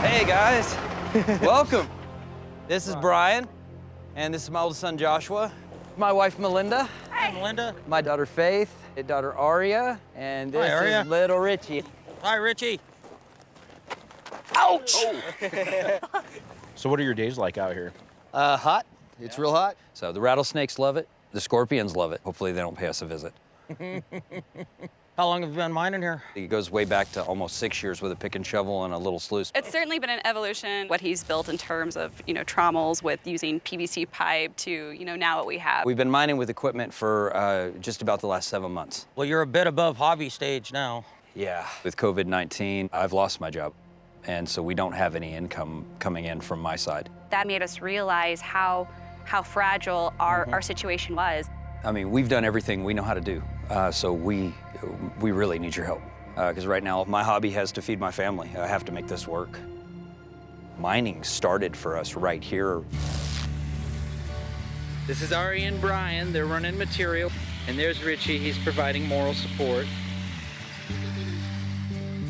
Hey, guys. Welcome. This is Brian, and this is my oldest son, Joshua. My wife, Melinda. Hi, Melinda. My daughter, Faith. My daughter, Aria. And this Hi, Aria. is little Richie. Hi, Richie. Ouch! So what are your days like out here? Hot. It's real hot. So the rattlesnakes love it. The scorpions love it. Hopefully they don't pay us a visit. How long have you been mining here? It goes way back to almost 6 years with a pick and shovel and a little sluice. It's certainly been an evolution, what he's built in terms of, trommels with using PVC pipe to, now what we have. We've been mining with equipment for just about the last 7 months. Well, you're a bit above hobby stage now. Yeah. With COVID-19, I've lost my job. And so we don't have any income coming in from my side. That made us realize how fragile our situation was. I mean, we've done everything we know how to do. So we really need your help. Because right now, my hobby has to feed my family. I have to make this work. Mining started for us right here. This is Ari and Brian. They're running material. And there's Richie. He's providing moral support.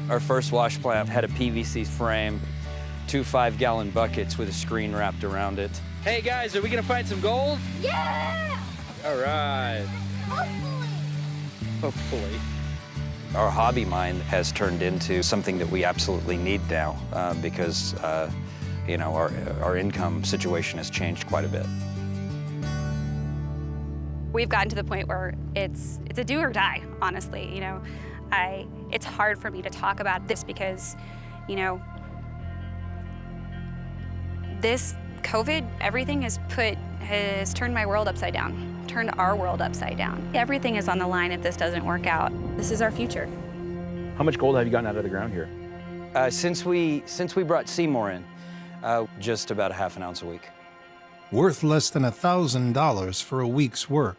Our first wash plant had a PVC frame, 2 5-gallon buckets with a screen wrapped around it. Hey, guys, are we going to find some gold? Yeah! All right. Hopefully. Hopefully. Our hobby mine has turned into something that we absolutely need now because, our income situation has changed quite a bit. We've gotten to the point where it's a do or die, honestly. It's hard for me to talk about this because, this COVID, everything has turned my world upside down, turned our world upside down. Everything is on the line if this doesn't work out. This is our future. How much gold have you gotten out of the ground here? Since we brought Seymour in, just about 1/2 ounce a week. Worth less than $1,000 for a week's work.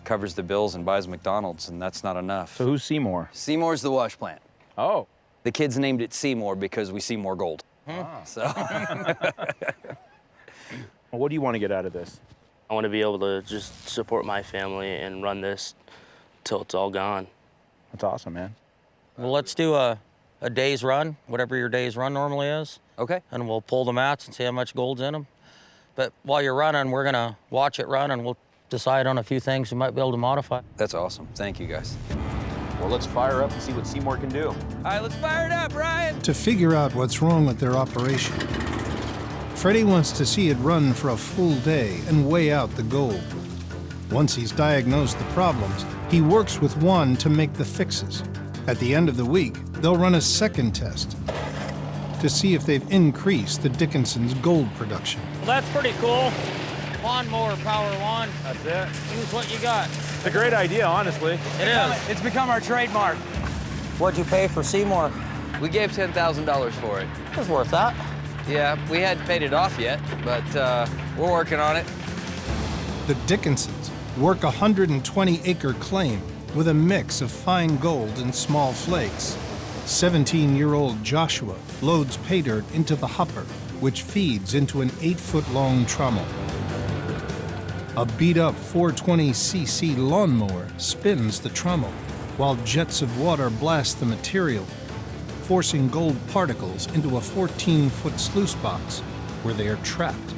Covers the bills and buys McDonald's, and that's not enough. So who's Seymour? Seymour's the wash plant. Oh. The kids named it Seymour because we see more gold. So. Well, what do you want to get out of this? I want to be able to just support my family and run this till it's all gone. That's awesome, man. Well, let's do a day's run, whatever your day's run normally is. Okay. And we'll pull the mats and see how much gold's in them. But while you're running, we're going to watch it run, and we'll decide on a few things we might be able to modify. That's awesome. Thank you, guys. Well, let's fire up and see what Seymour can do. All right, let's fire it up, Brian. To figure out what's wrong with their operation, Freddie wants to see it run for a full day and weigh out the gold. Once he's diagnosed the problems, he works with Juan to make the fixes. At the end of the week, they'll run a second test to see if they've increased the Dickinson's gold production. Well, that's pretty cool. Lawnmower power wand. That's it. Use what you got. It's a great idea, honestly. It is. It's become our trademark. What'd you pay for Seymour? We gave $10,000 for it. It was worth that. Yeah, we hadn't paid it off yet, but we're working on it. The Dickinsons work a 120-acre claim with a mix of fine gold and small flakes. 17-year-old Joshua loads pay dirt into the hopper, which feeds into an 8-foot-long trommel. A beat-up 420cc lawnmower spins the trommel, while jets of water blast the material, forcing gold particles into a 14-foot sluice box where they are trapped.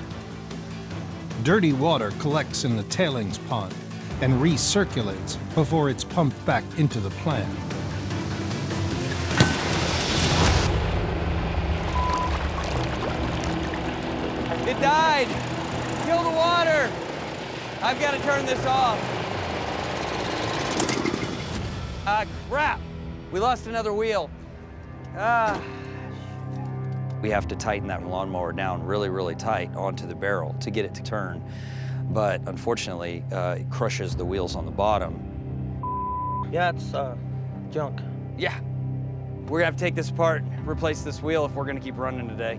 Dirty water collects in the tailings pond and recirculates before it's pumped back into the plant. It died. Kill the water. I've got to turn this off. Crap. We lost another wheel. We have to tighten that lawnmower down really, really tight onto the barrel to get it to turn. But unfortunately, it crushes the wheels on the bottom. Yeah, it's junk. Yeah. We're gonna have to take this apart, replace this wheel if we're gonna keep running today.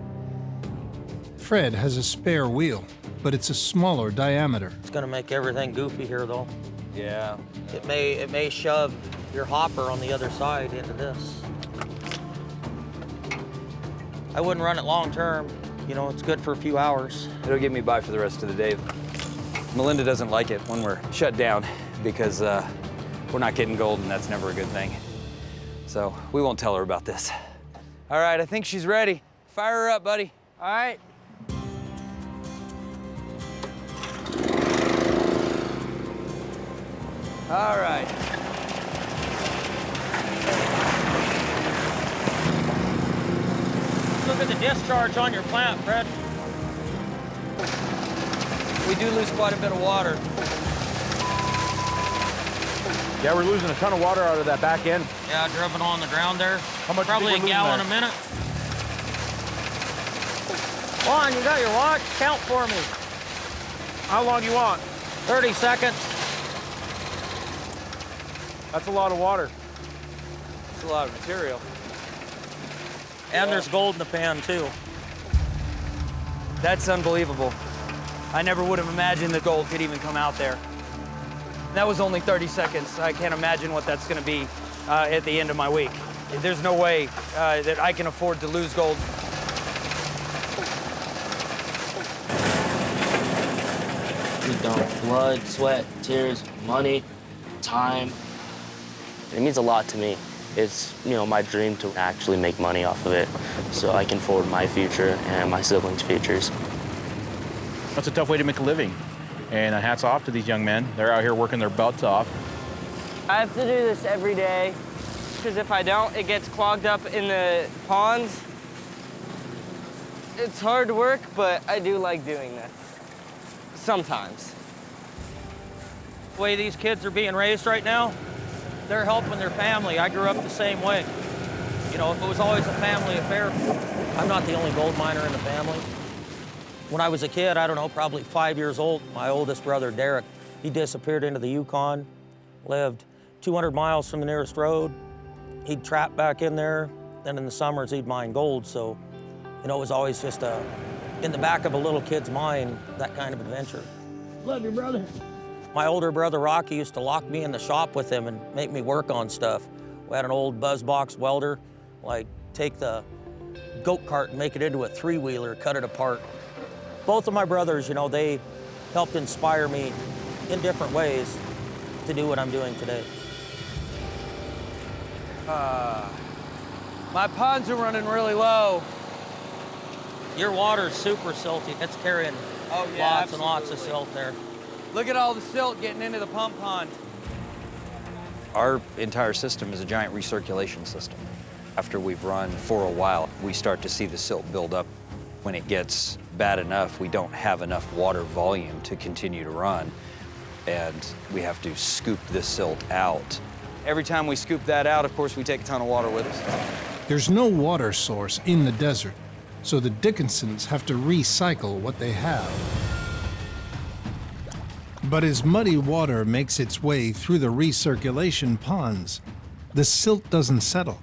Fred has a spare wheel, but it's a smaller diameter. It's gonna make everything goofy here, though. Yeah. It may shove your hopper on the other side into this. I wouldn't run it long term. It's good for a few hours. It'll get me by for the rest of the day. Melinda doesn't like it when we're shut down because we're not getting gold, and that's never a good thing. So we won't tell her about this. All right, I think she's ready. fire her up, buddy. All right. All right. Look at the discharge on your plant, Fred. We do lose quite a bit of water. Yeah, we're losing a ton of water out of that back end. Yeah, driven on the ground there. How much Probably do you a think we're gallon losing a minute. Juan, you got your watch? Count for me. How long you want? 30 seconds. That's a lot of water. It's a lot of material. And there's gold in the pan, too. That's unbelievable. I never would have imagined that gold could even come out there. That was only 30 seconds. I can't imagine what that's going to be at the end of my week. There's no way that I can afford to lose gold. We've done blood, sweat, tears, money, time. It means a lot to me. It's, my dream to actually make money off of it so I can forward my future and my siblings' futures. That's a tough way to make a living. And hats off to these young men. They're out here working their butts off. I have to do this every day because if I don't, it gets clogged up in the ponds. It's hard work, but I do like doing this. Sometimes. The way these kids are being raised right now, they're helping their family. I grew up the same way. If it was always a family affair, I'm not the only gold miner in the family. When I was a kid, I don't know, probably 5 years old, my oldest brother, Derek, he disappeared into the Yukon, lived 200 miles from the nearest road. He'd trap back in there. Then in the summers, he'd mine gold. So, it was always just in the back of a little kid's mind, that kind of adventure. Love you, brother. My older brother, Rocky, used to lock me in the shop with him and make me work on stuff. We had an old BuzzBox welder, take the goat cart and make it into a three-wheeler, cut it apart. Both of my brothers, they helped inspire me in different ways to do what I'm doing today. My ponds are running really low. Your water's super silty. It's carrying lots and lots of silt there. Look at all the silt getting into the pump pond. Our entire system is a giant recirculation system. After we've run for a while, we start to see the silt build up. When it gets bad enough, we don't have enough water volume to continue to run, and we have to scoop the silt out. Every time we scoop that out, of course, we take a ton of water with us. There's no water source in the desert, so the Dickinsons have to recycle what they have. But as muddy water makes its way through the recirculation ponds, the silt doesn't settle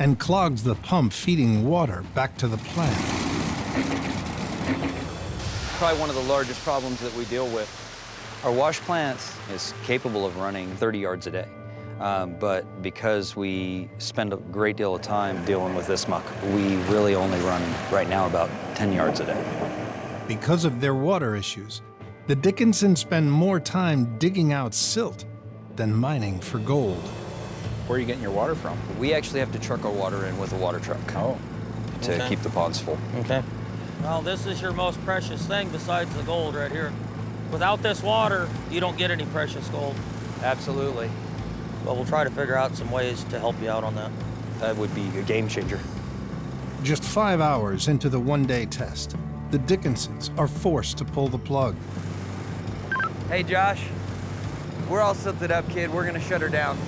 and clogs the pump feeding water back to the plant. Probably one of the largest problems that we deal with. Our wash plant is capable of running 30 yards a day, but because we spend a great deal of time dealing with this muck, we really only run right now about 10 yards a day. Because of their water issues, the Dickinsons spend more time digging out silt than mining for gold. Where are you getting your water from? We actually have to truck our water in with a water truck to keep the ponds full. Okay. Well, this is your most precious thing besides the gold right here. Without this water, you don't get any precious gold. Absolutely. Well, we'll try to figure out some ways to help you out on that. That would be a game changer. Just 5 hours into the one-day test, the Dickinsons are forced to pull the plug. Hey, Josh, we're all silted up, kid. We're gonna shut her down.